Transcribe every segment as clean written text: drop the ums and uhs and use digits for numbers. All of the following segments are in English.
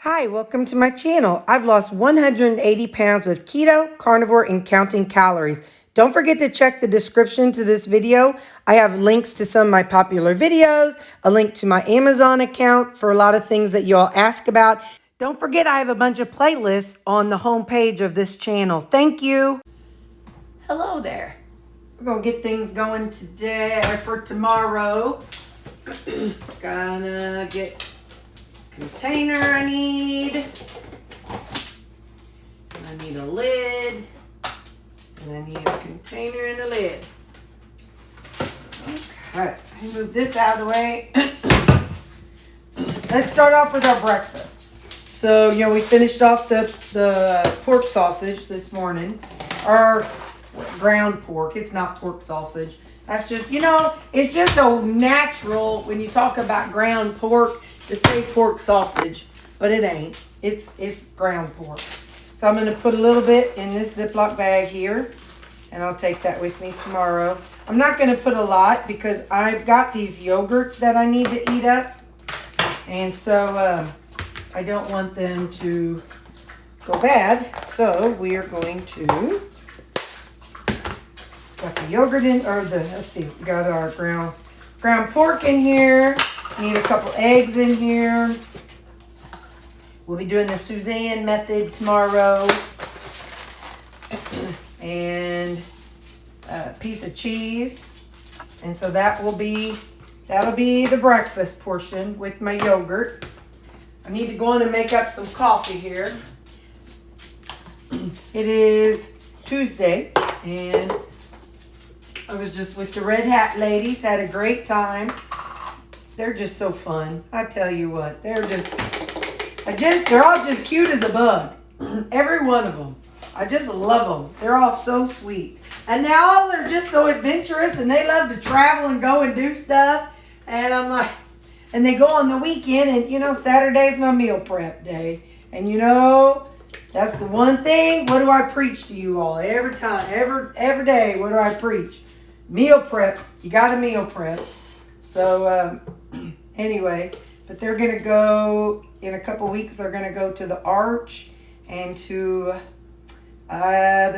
Hi, welcome to my channel. I've lost 180 pounds with keto, carnivore, and counting calories. Don't forget to check the description to this video. I have links to some of my popular videos, a link to my Amazon account for a lot of things that you all ask about. Don't forget I have a bunch of playlists on the homepage of this channel. Thank you. Hello there. We're going to get things going today for tomorrow. Gonna get container I need. And I need a lid. And I need a container and a lid. Okay, I move this out of the way. Let's start off with our breakfast. So, we finished off the pork sausage this morning. Or ground pork. It's not pork sausage. That's just, it's just so natural when you talk about ground pork to say pork sausage, but it ain't. It's ground pork. So I'm going to put a little bit in this Ziploc bag here, and I'll take that with me tomorrow. I'm not going to put a lot because I've got these yogurts that I need to eat up, and so I don't want them to go bad. So we are going to got the yogurt in, let's see, we got our ground pork in here. Need a couple eggs in here. We'll be doing the Suzanne method tomorrow. And a piece of cheese. And so that'll be the breakfast portion with my yogurt. I need to go in and make up some coffee here. It is Tuesday, and I was just with the Red Hat ladies, had a great time. They're just so fun. I tell you what, they're all just cute as a bug. Every one of them. I just love them. They're all so sweet. And they're just so adventurous, and they love to travel and go and do stuff. And I'm like, and they go on the weekend, and Saturday's my meal prep day. And that's the one thing. What do I preach to you all every time, every day? What do I preach? Meal prep. You got to meal prep. So anyway, but they're going to go, in a couple weeks, they're going to go to the Arch and they're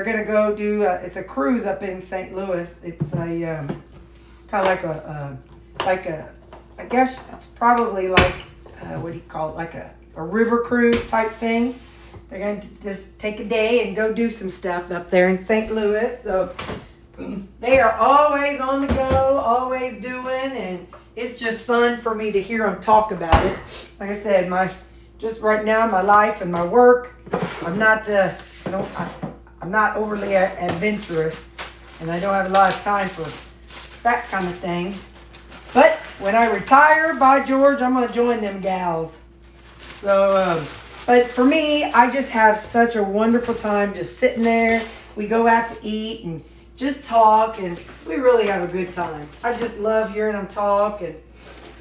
going to go do, it's a cruise up in St. Louis. It's a, kind of like a, I guess it's probably like, what do you call it? Like a river cruise type thing. They're going to just take a day and go do some stuff up there in St. Louis. So they are always on the go, always doing, and it's just fun for me to hear them talk about it. Like I said, just right now, my life and my work, I'm not overly adventurous, and I don't have a lot of time for that kind of thing. But when I retire, by George, I'm gonna join them gals. So, but for me, I just have such a wonderful time just sitting there. We go out to eat and just talk, and we really have a good time. I just love hearing them talk and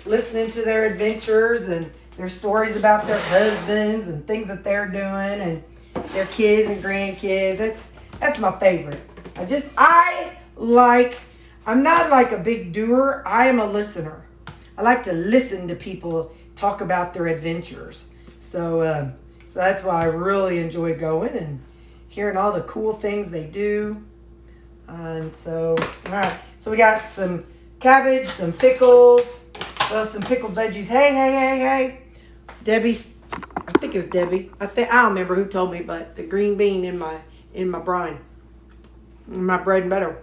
listening to their adventures and their stories about their husbands and things that they're doing and their kids and grandkids. That's my favorite. I'm not like a big doer. I am a listener. I like to listen to people talk about their adventures. So that's why I really enjoy going and hearing all the cool things they do. And so, all right. So we got some cabbage, some pickles, some pickled veggies. Hey. Debbie's, I think it was Debbie. I don't remember who told me, but the green bean in my brine, in my bread and butter.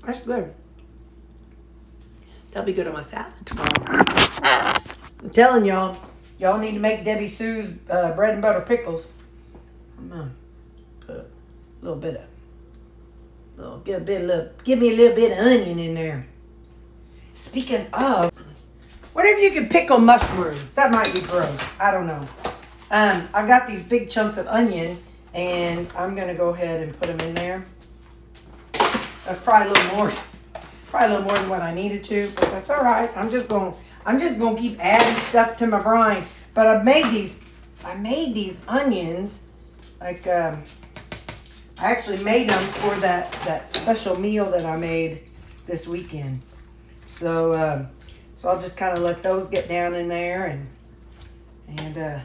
That's good. That'll be good on my salad tomorrow. I'm telling y'all need to make Debbie Sue's bread and butter pickles. I'm gonna put a little bit of, give me a little bit of onion in there. Speaking of, what if you could pickle mushrooms? That might be gross. I don't know. I've got these big chunks of onion, and I'm gonna go ahead and put them in there. That's probably a little more than what I needed to, but that's all right. I'm just gonna keep adding stuff to my brine. But I made these onions like I actually made them for that special meal that I made this weekend. So I'll just kind of let those get down in there, and And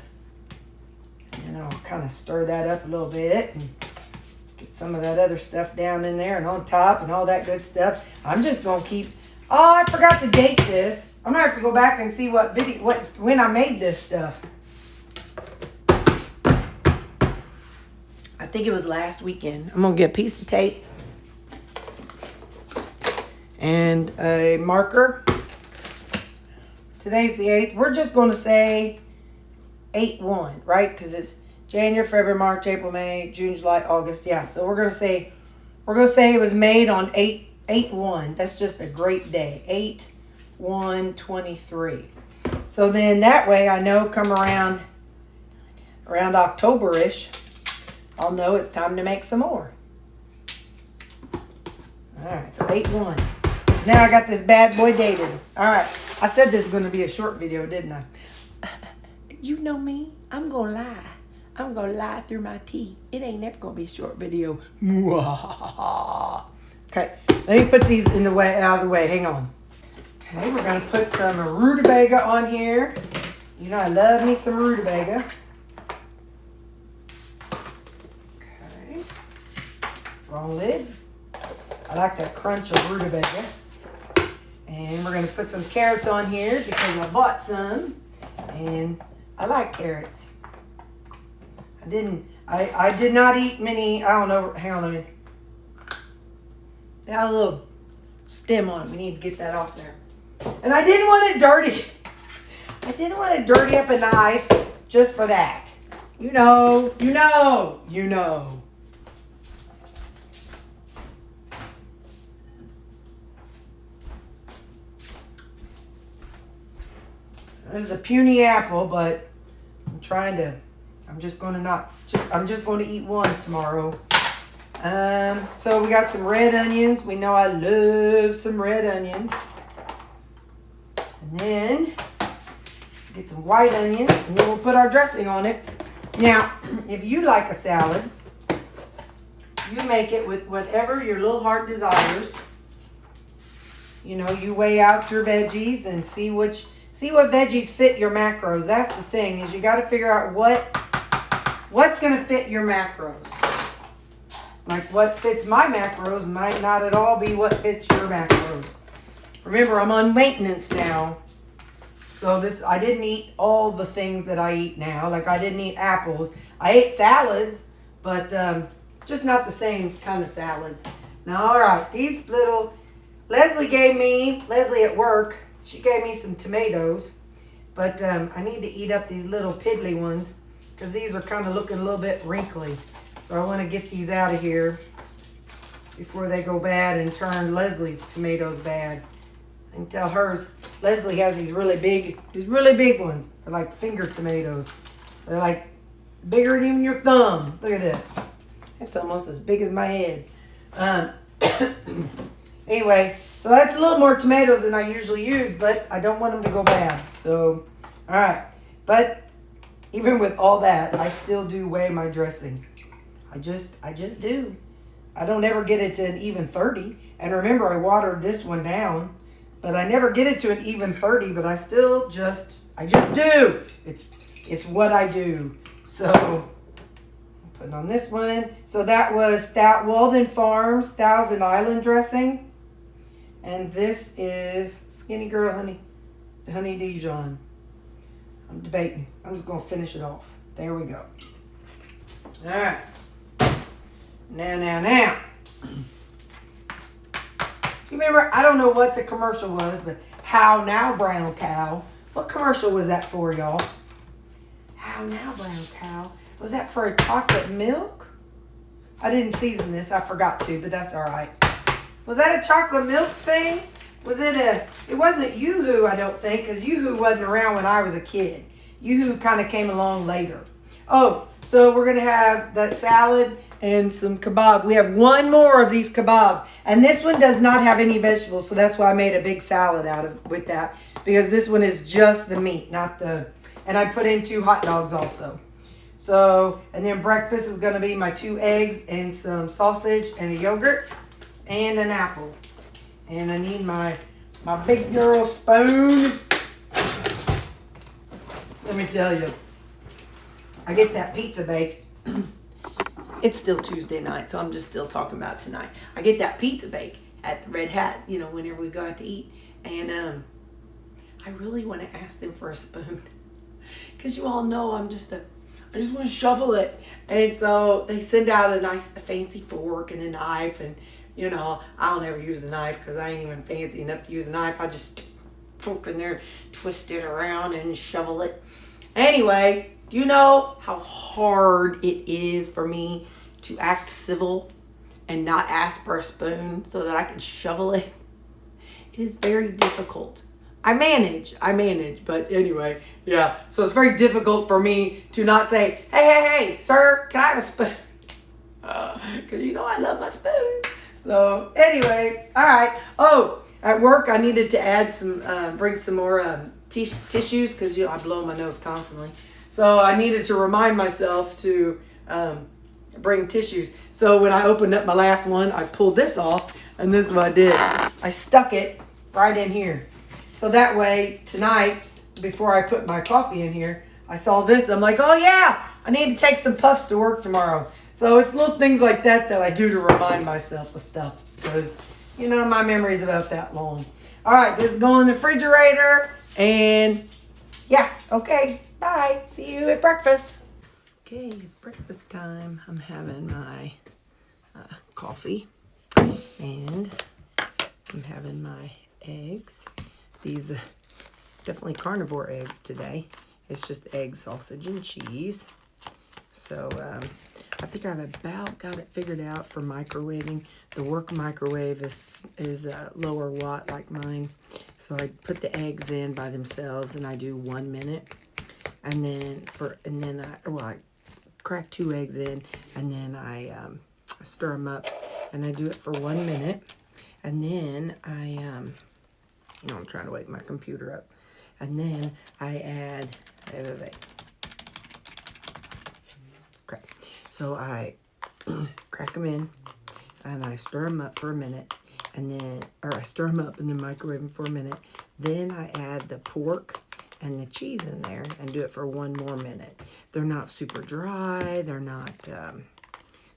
I'll kind of stir that up a little bit and get some of that other stuff down in there and on top and all that good stuff. I'm just going to keep... Oh, I forgot to date this. I'm going to have to go back and see when I made this stuff. I think it was last weekend. I'm going to get a piece of tape and a marker. Today's the 8th. We're just going to say 8/1, right? Because it's January, February, March, April, May, June, July, August. Yeah, so we're gonna say it was made on 8/1. That's just a great day. 8/1/23. So then that way I know come around October-ish, I'll know it's time to make some more. Alright, so 8/1. Now I got this bad boy dated. Alright. I said this was gonna be a short video, didn't I? You know me, I'm gonna lie. I'm gonna lie through my teeth. It ain't never gonna be a short video. Okay, let me put these out of the way. Hang on. Okay, we're gonna put some rutabaga on here. You know I love me some rutabaga. Okay. Wrong lid. I like that crunch of rutabaga. And we're gonna put some carrots on here because I bought some. And I like carrots. I did not eat many, I don't know, hang on a minute. They had a little stem on it. We need to get that off there. And I didn't want it dirty. I didn't want to dirty up a knife just for that. You know. This is a puny apple, but I'm just going to eat one tomorrow. So we got some red onions. We know I love some red onions. And then get some white onions, and then we'll put our dressing on it. Now, if you like a salad, you make it with whatever your little heart desires. You know, you weigh out your veggies and see what veggies fit your macros. That's the thing, is you got to figure out what's going to fit your macros. Like what fits my macros might not at all be what fits your macros. Remember, I'm on maintenance now. So I didn't eat all the things that I eat now. Like I didn't eat apples. I ate salads, but just not the same kind of salads. Now, all right, these little, Leslie at work, she gave me some tomatoes, but I need to eat up these little piddly ones because these are kind of looking a little bit wrinkly. So I want to get these out of here before they go bad and turn Leslie's tomatoes bad. I can tell hers, Leslie has these really big ones. They're like finger tomatoes. They're like bigger than even your thumb. Look at that. That's almost as big as my head. Anyway, so that's a little more tomatoes than I usually use, but I don't want them to go bad. So, all right. But even with all that, I still do weigh my dressing. I just do. I don't ever get it to an even 30. And remember, I watered this one down, but I never get it to an even 30, but I just do. It's what I do. So, putting on this one. So that was Walden Farms Thousand Island dressing. And this is Skinny Girl Honey Dijon. I'm debating. I'm just going to finish it off. There we go. All right. Now. You remember, I don't know what the commercial was, but How Now Brown Cow. What commercial was that for, y'all? How Now Brown Cow. Was that for a chocolate milk? I didn't season this. I forgot to, but that's all right. Was that a chocolate milk thing? It wasn't Yoo-Hoo, I don't think, because Yoo-Hoo wasn't around when I was a kid. Yoo-Hoo kind of came along later. Oh, so we're going to have that salad and some kebab. We have one more of these kebabs. And this one does not have any vegetables, so that's why I made a big salad with that. Because this one is just the meat, and I put in 2 hot dogs also. So, and then breakfast is going to be my 2 eggs and some sausage and a yogurt and an apple. And I need my big girl spoon. let me tell you, I get that pizza bake. It's still Tuesday night, so I'm just still talking about tonight. I get that pizza bake at the Red Hat, you know, whenever we go out to eat. And I really want to ask them for a spoon. Because you all know I just want to shovel it. And so they send out a fancy fork and a knife. And, you know, I'll never use the knife because I ain't even fancy enough to use a knife. I just stick the fork in there, twist it around and shovel it. Anyway, do you know how hard it is for me to act civil and not ask for a spoon so that I can shovel it? It is very difficult. I manage, but anyway, yeah. So it's very difficult for me to not say, hey, sir, can I have a spoon? Because you know I love my spoons. So anyway, all right. Oh, at work I needed to add bring some more tissues because, you know, I blow my nose constantly. So I needed to remind myself to bring tissues. So when I opened up my last one, I pulled this off, and this is what I did. I stuck it right in here. So that way, tonight, before I put my coffee in here, I saw this. I'm like, oh yeah, I need to take some puffs to work tomorrow. So it's little things like that I do to remind myself of stuff. Because, you know, my memory's about that long. All right, this is going in the refrigerator. And, yeah, okay, bye. See you at breakfast. Okay, it's breakfast time. I'm having my coffee. And I'm having my eggs. These definitely carnivore eggs today. It's just egg, sausage, and cheese. So I think I've about got it figured out for microwaving. The work microwave is lower watt like mine. So I put the eggs in by themselves and I do 1 minute. And then I crack 2 eggs in and then I stir them up and I do it for 1 minute. And then I'm trying to wake my computer up. And then I add, okay. So I crack them in and I stir them up for a minute. I stir them up and then microwave them for a minute. Then I add the pork and the cheese in there and do it for 1 more minute. They're not super dry. They're not,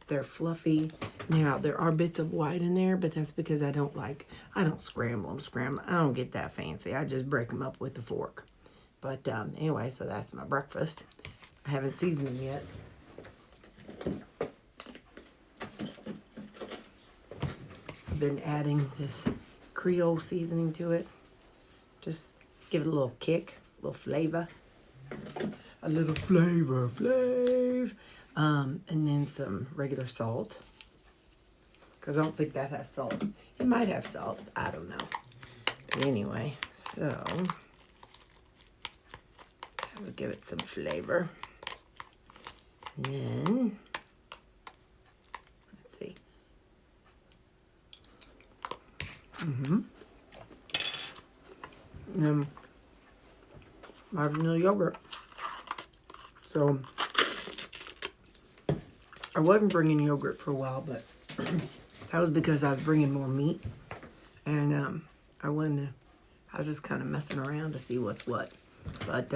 they're fluffy. Now, there are bits of white in there, but that's because I don't scramble them. I don't get that fancy. I just break them up with a fork. But anyway, so that's my breakfast. I haven't seasoned them yet. I've been adding this Creole seasoning to it. Just give it a little kick, a little flavor. A little flavor. And then some regular salt. Because I don't think that has salt. It might have salt. I don't know. But anyway, so that would give it some flavor. And then, let's see. My vanilla yogurt. So, I wasn't bringing yogurt for a while, but that was because I was bringing more meat. And I was just kind of messing around to see what's what. But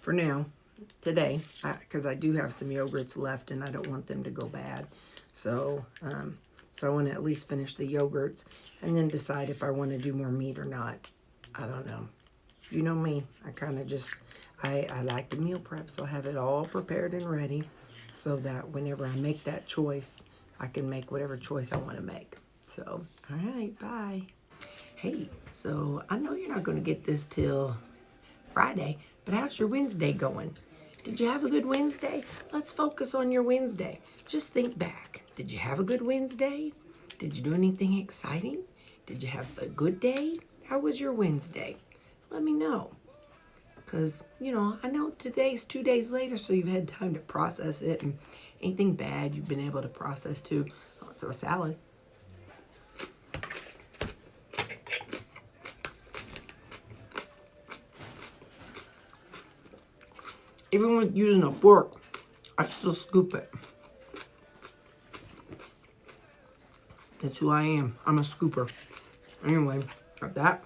for now, today, because I do have some yogurts left and I don't want them to go bad. So I want to at least finish the yogurts and then decide if I want to do more meat or not. I don't know. You know me. I kind of just, I like to meal prep, so I have it all prepared and ready so that whenever I make that choice, I can make whatever choice I want to make. So, all right, bye. Hey, so I know you're not going to get this till Friday, but how's your Wednesday going? Did you have a good Wednesday? Let's focus on your Wednesday. Just think back. Did you have a good Wednesday? Did you do anything exciting? Did you have a good day? How was your Wednesday? Let me know. Because, I know today's 2 days later, so you've had time to process it. And anything bad you've been able to process too. Oh, so a salad. Even with using a fork, I still scoop it. That's who I am. I'm a scooper. Anyway, got that.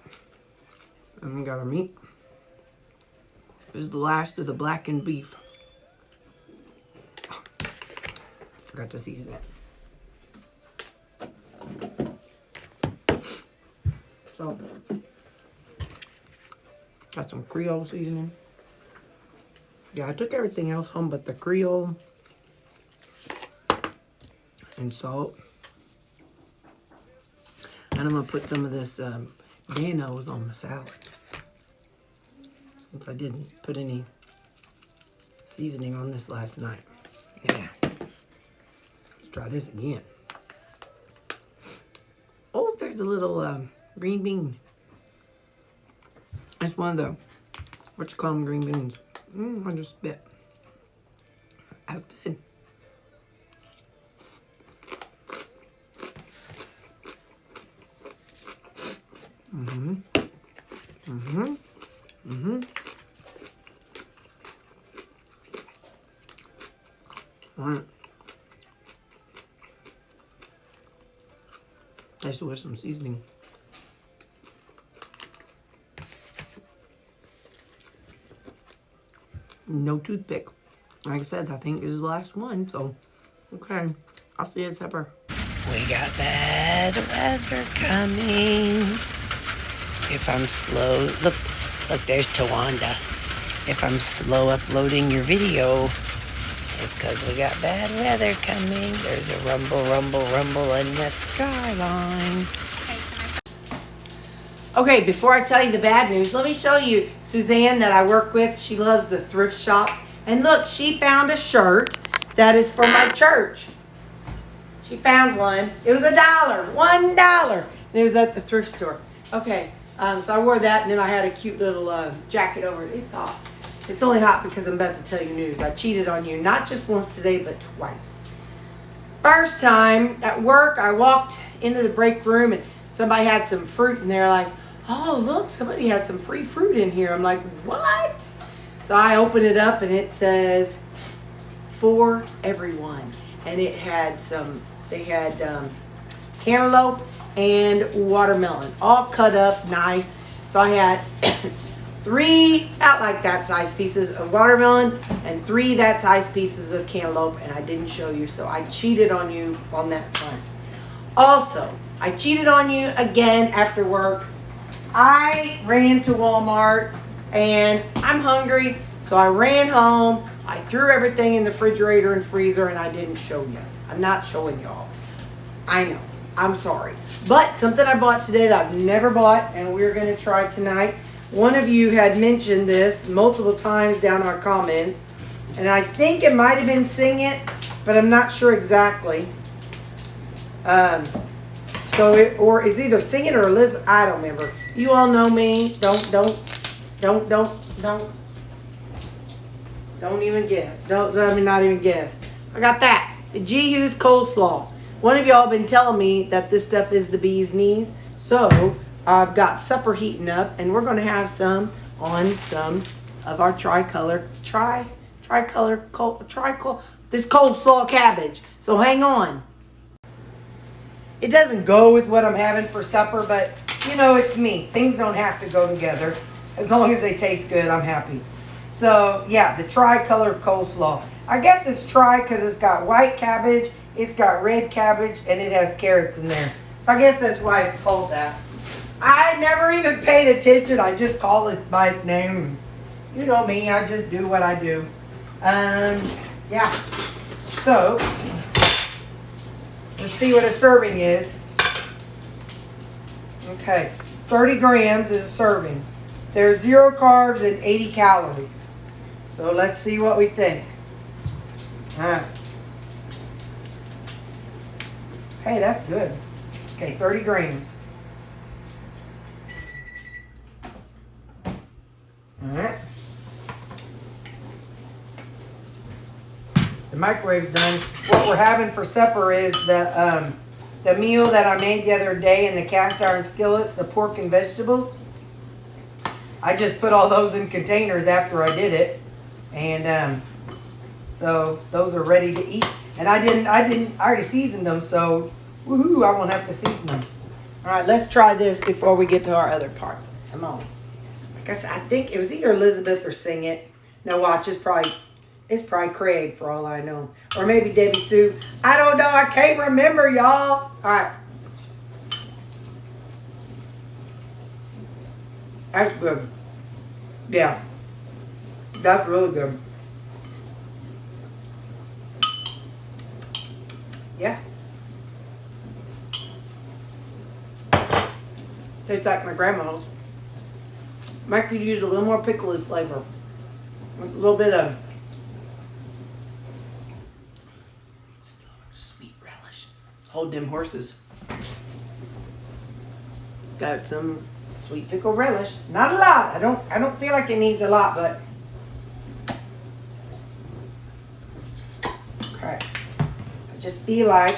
And we got our meat. This is the last of the blackened beef. Oh, forgot to season it. So, got some Creole seasoning. Yeah, I took everything else home but the Creole and salt. And I'm going to put some of this Dano's on my salad. Since I didn't put any seasoning on this last night. Yeah. Let's try this again. Oh, there's a little green bean. That's one of the, what you call them, green beans. I just spit. That's good. All right. Nice with some seasoning. No toothpick. Like I said, I think this is the last one, so okay. I'll see you at supper. We got bad weather coming. If I'm slow, look, there's Tawanda. If I'm slow uploading your video, it's because we got bad weather coming. There's a rumble, rumble, rumble in the skyline. Okay, before I tell you the bad news, let me show you Suzanne that I work with. She loves the thrift shop. And look, she found a shirt that is for my church. She found one. It was $1. $1. And it was at the thrift store. Okay, so I wore that and then I had a cute little jacket over it. It's hot. It's only hot because I'm about to tell you news. I cheated on you, not just once today, but twice. First time at work, I walked into the break room and somebody had some fruit and they're like, oh, look, somebody has some free fruit in here. I'm like, what? So I open it up and it says, for everyone. And it had they had cantaloupe and watermelon, all cut up nice. So I had 3 not like that size pieces of watermelon and 3 that size pieces of cantaloupe, and I didn't show you, so I cheated on you on that front. Also, I cheated on you again after work. I ran to Walmart and I'm hungry, so I ran home. I threw everything in the refrigerator and freezer and I didn't show you. I'm not showing y'all. I know. I'm sorry. But something I bought today that I've never bought and we're going to try tonight. One of you had mentioned this multiple times down in our comments. And I think it might have been Sing It, but I'm not sure exactly. Or it's either Sing It or Elizabeth. I don't remember. You all know me. Don't even guess. Not even guess. I got that. The G Hughes coleslaw. One of y'all been telling me that this stuff is the bee's knees. So I've got supper heating up and we're going to have some on some of our this coleslaw cabbage. So hang on. It doesn't go with what I'm having for supper, but you know, it's me. Things don't have to go together. As long as they taste good, I'm happy. So yeah, the tricolor coleslaw. I guess it's tri because it's got white cabbage, it's got red cabbage, and it has carrots in there. So I guess that's why it's called that. I never even paid attention. I just call it by its name. You know me, I just do what I do. Yeah. So, let's see what a serving is. Okay, 30 grams is a serving. There's 0 carbs and 80 calories. So let's see what we think. Hey, that's good. Okay, 30 grams. Alright. The microwave's done. What we're having for supper is the meal that I made the other day in the cast iron skillets, the pork and vegetables. I just put all those in containers after I did it. And so those are ready to eat. And I already seasoned them, so woohoo, I won't have to season them. All right, let's try this before we get to our other part. Come on. guess I think it was either Elizabeth or Sing It. Now watch, it's probably Craig for all I know. Or maybe Debbie Sue. I don't know. I can't remember, y'all. Alright. That's good. Yeah. That's really good. Yeah. Tastes like my grandma's. Might could use a little more pickly flavor. A little bit of sweet relish. Hold them horses. Got some sweet pickle relish. Not a lot. I don't feel like it needs a lot, but okay. I just feel like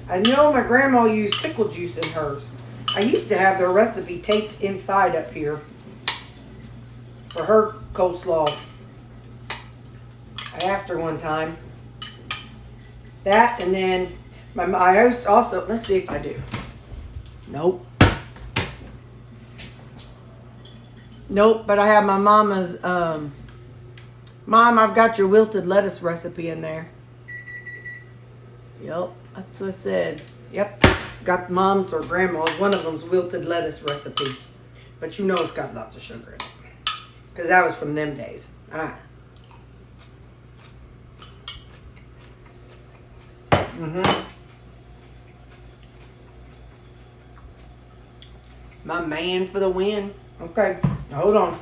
I know my grandma used pickle juice in hers. I used to have the recipe taped inside up here for her coleslaw. I asked her one time. That and then I host also, let's see if I do. Nope. Nope, but I have my mama's, Mom, I've got your wilted lettuce recipe in there. Yep, that's what I said. Yep, got mom's or grandma's, one of them's wilted lettuce recipe. But you know it's got lots of sugar in it. Because that was from them days. Alright. My man for the win. Okay, now hold on.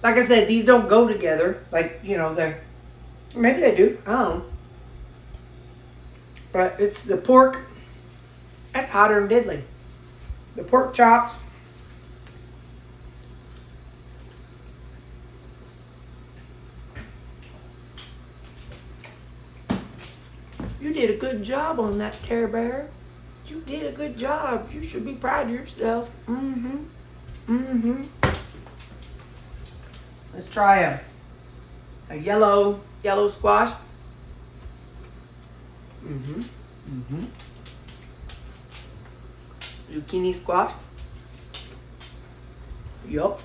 Like I said, these don't go together. Like, you know, they're... Maybe they do. I don't know. But it's the pork. That's hotter than diddly. The pork chops. You did a good job on that, Tara Bear. You did a good job. You should be proud of yourself. Let's try a yellow squash. Zucchini squash. Yup.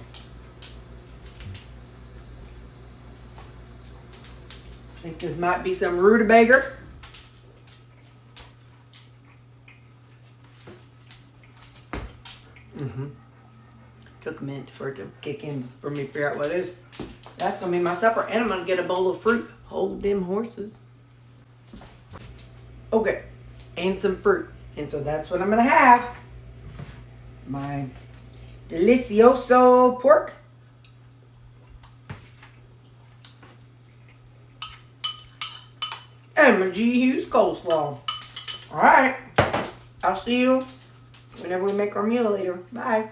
I think this might be some rutabaga. Took a minute for it to kick in for me to figure out what it is. That's going to be my supper. And I'm going to get a bowl of fruit. Hold them horses. Okay. And some fruit. And so that's what I'm going to have. My delicioso pork. And my G. Hughes coleslaw. Alright. I'll see you whenever we make our meal later. Bye.